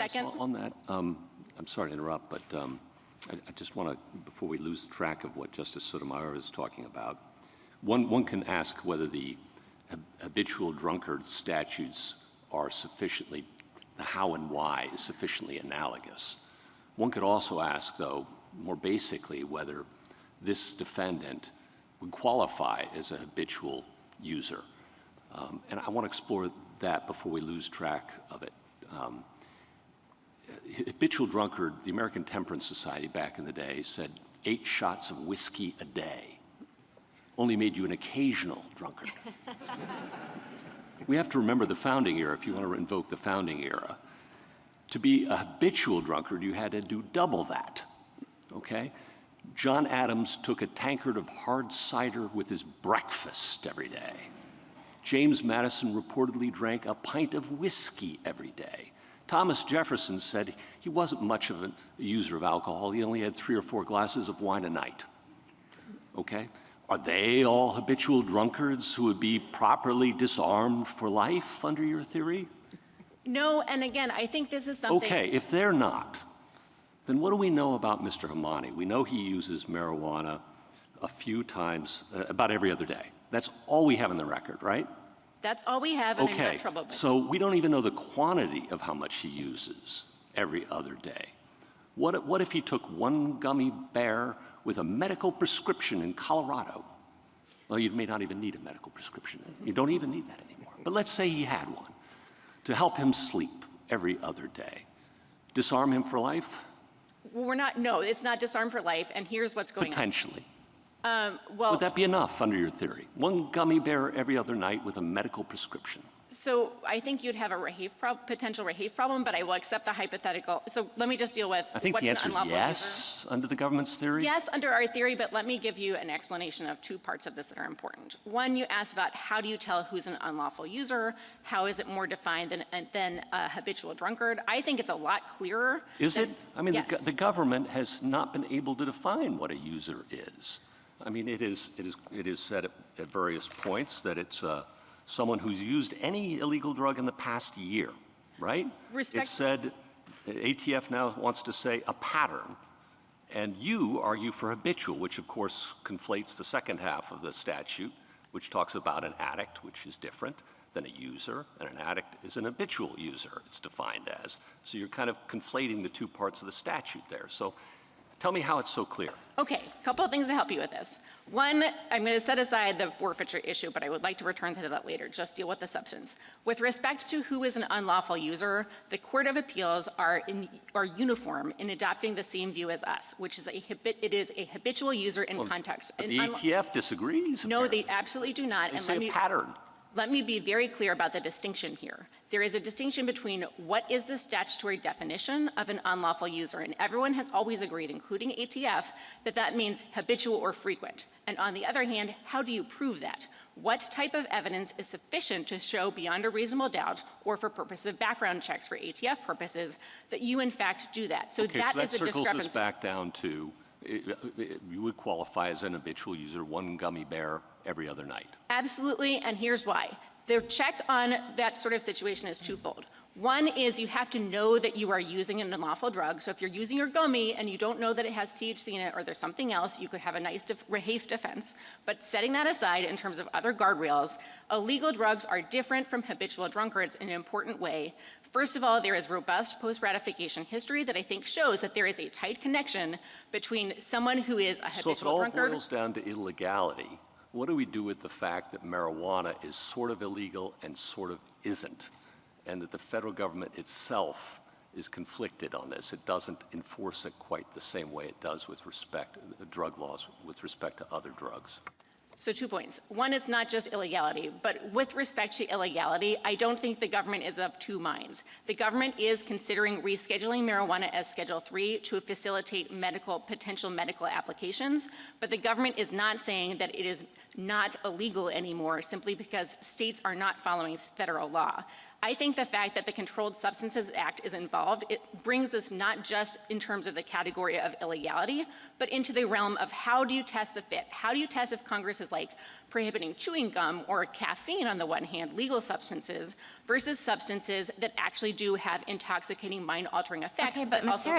Second. So on that, I'm sorry to interrupt, but I just want to, before we lose track of what Justice Sotomayor is talking about, one can ask whether the habitual drunkard statutes are sufficiently, the how and why is sufficiently analogous. One could also ask, though, more basically, whether this defendant would qualify as a habitual user. And I want to explore that before we lose track of it. Habitual drunkard, the American Temperance Society back in the day said 8 shots of whiskey a day only made you an occasional drunkard. We have to remember the founding era if you want to invoke the founding era. To be a habitual drunkard, you had to do double that, okay? John Adams took a tankard of hard cider with his breakfast every day. James Madison reportedly drank a pint of whiskey every day. Thomas Jefferson said he wasn't much of a user of alcohol. He only had 3 or 4 glasses of wine a night. Okay? Are they all habitual drunkards who would be properly disarmed for life under your theory? No, and again, I think this is something— Okay, if they're not, then what do we know about Mr. Hemani? We know he uses marijuana a few times, about every other day. That's all we have in the record, right? That's all we have, and I'm Okay, not troubled by it. so we don't even know the quantity of how much he uses every other day. What if he took 1 gummy bear with a medical prescription in Colorado? Well, you may not even need a medical prescription. You don't even need that anymore. But let's say he had one to help him sleep every other day. Disarm him for life? Well, no, it's not disarmed for life, and here's what's going Potentially. on. Would that be enough under your theory? 1 gummy bear every other night with a medical prescription. So I think you'd have a potential Rahaf problem, but I will accept the hypothetical. So let me just deal with I think what's the answer an is unlawful yes, user. under the government's theory. Yes, under our theory, but let me give you an explanation of 2 parts of this that are important. One, you asked about how do you tell who's an unlawful user? How is it more defined than a habitual drunkard? I think it's a lot clearer. Is it? I mean, yes. the government has not been able to define what a user is. I mean, it is said at various points that it's someone who's used any illegal drug in the past year, right? It's said, ATF now wants to say a pattern, and you argue for habitual, which of course conflates the second half of the statute, which talks about an addict, which is different than a user, and an addict is an habitual user, it's defined as. So you're kind of conflating the 2 parts of the statute there. So tell me how it's so clear. Okay, a couple of things to help you with this. One, I'm going to set aside the forfeiture issue, but I would like to return to that later, just deal with the substance. With respect to who is an unlawful user, the Court of Appeals are uniform in adopting the same view as us, which is it is a habitual user in context. But the ATF disagrees. No, they absolutely do not. They say a pattern. Let me be very clear about the distinction here. There is a distinction between what is the statutory definition of an unlawful user, and everyone has always agreed, including ATF, that that means habitual or frequent. And on the other hand, how do you prove that? What type of evidence is sufficient to show beyond a reasonable doubt, or for purposes of background checks for ATF purposes, that you in fact do that? So okay, that so is the circles discrepancy. us back down to you would qualify as an habitual user, 1 gummy bear every other night. Absolutely, and here's why. The check on that sort of situation is twofold. One is you have to know that you are using an unlawful drug. So if you're using your gummy and you don't know that it has THC in it or there's something else, you could have a nice Rahaf defense. But setting that aside in terms of other guardrails, illegal drugs are different from habitual drunkards in an important way. First of all, there is robust post-ratification history that I think shows that there is a tight connection between someone who is a habitual drunkard. So if it all boils down to illegality, what do we do with the fact that marijuana is sort of illegal and sort of isn't, and that the federal government itself is conflicted on this? It doesn't enforce it quite the same way it does with respect to drug laws with respect to other drugs. So 2 points. One, it's not just illegality, but with respect to illegality, I don't think the government is of 2 minds. The government is considering rescheduling marijuana as Schedule III to facilitate potential medical applications, but the government is not saying that it is not illegal anymore simply because states are not following federal law. I think the fact that the Controlled Substances Act is involved, it brings this not just in terms of the category of illegality, but into the realm of how do you test the fit? How do you test if Congress is like prohibiting chewing gum or caffeine on the one hand, legal substances, versus substances that actually do have intoxicating, mind-altering effects? Okay, but that Ms. also Harris,